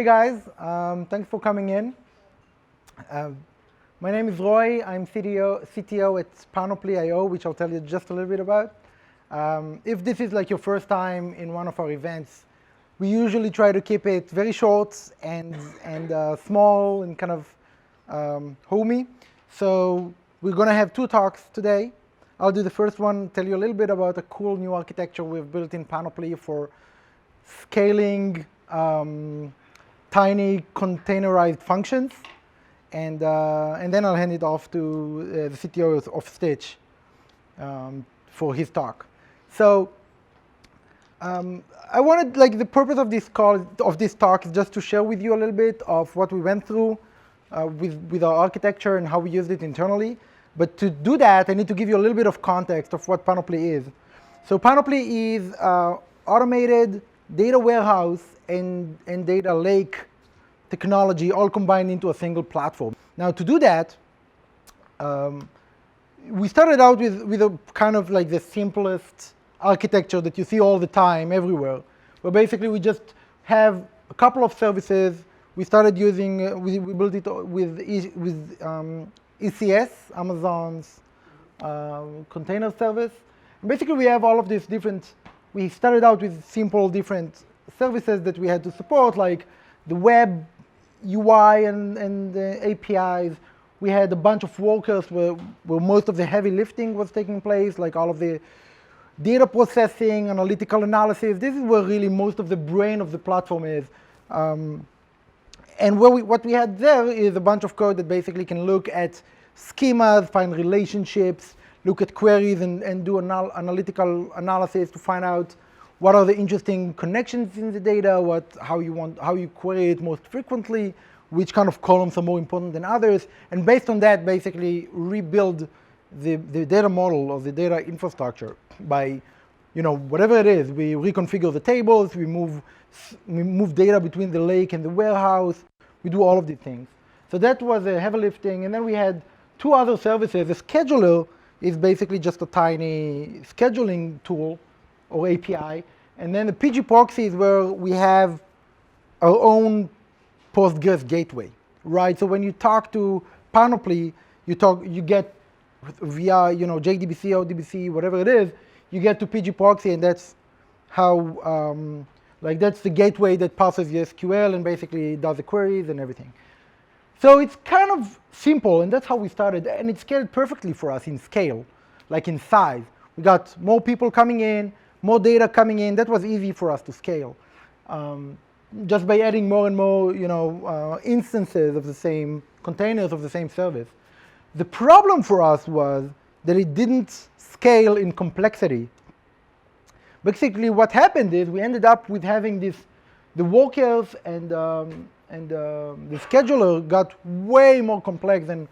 guys, thanks for coming in. My name is Roy. I'm CTO at Panoply.io, which I'll tell you just a little bit about. If this is like your first time in one of our events, we usually try to keep it very short and small and kind of homey. So we're going to have two talks today. I'll do the first one, tell you a little bit about a cool new architecture we've built in Panoply for scaling tiny containerized functions, and then I'll hand it off to the CTO of Stitch for his talk. So I wanted, the purpose of this talk is just to share with you a little bit of what we went through with our architecture and how we used it internally. But to do that, I need to give you a little bit of context of what Panoply is. So Panoply is automated data warehouse and data lake technology all combined into a single platform. Now to do that, we started out with a kind of like the simplest architecture that you see all the time everywhere, where basically we just have a couple of services. We started using, we built it with ECS, Amazon's container service. And basically we have all of these different, we started out with simple different services that we had to support, like the web UI and the APIs. We had a bunch of workers where most of the heavy lifting was taking place, like all of the data processing, analytical analysis. This is where really most of the brain of the platform is. And what we had there is a bunch of code that basically can look at schemas, find relationships, look at queries, and do analytical analysis to find out what are the interesting connections in the data, how you query it most frequently, which kind of columns are more important than others, and based on that, basically rebuild the data model or the data infrastructure by, whatever it is. We reconfigure the tables, we move data between the lake and the warehouse. We do all of these things. So that was a heavy lifting, and then we had two other services. The scheduler is basically just a tiny scheduling tool or API, and then the PG proxy is where we have our own Postgres gateway, right? So when you talk to Panoply, you get via JDBC, ODBC, whatever it is, you get to PG proxy, and that's how that's the gateway that passes the SQL and basically does the queries and everything. So it's kind of simple, and that's how we started, and it scaled perfectly for us in scale, like in size. We got more people coming in, more data coming in. That was easy for us to scale, just by adding more and more, instances of the same containers of the same service. The problem for us was that it didn't scale in complexity. Basically, what happened is we ended up with having the workers and the scheduler got way more complex than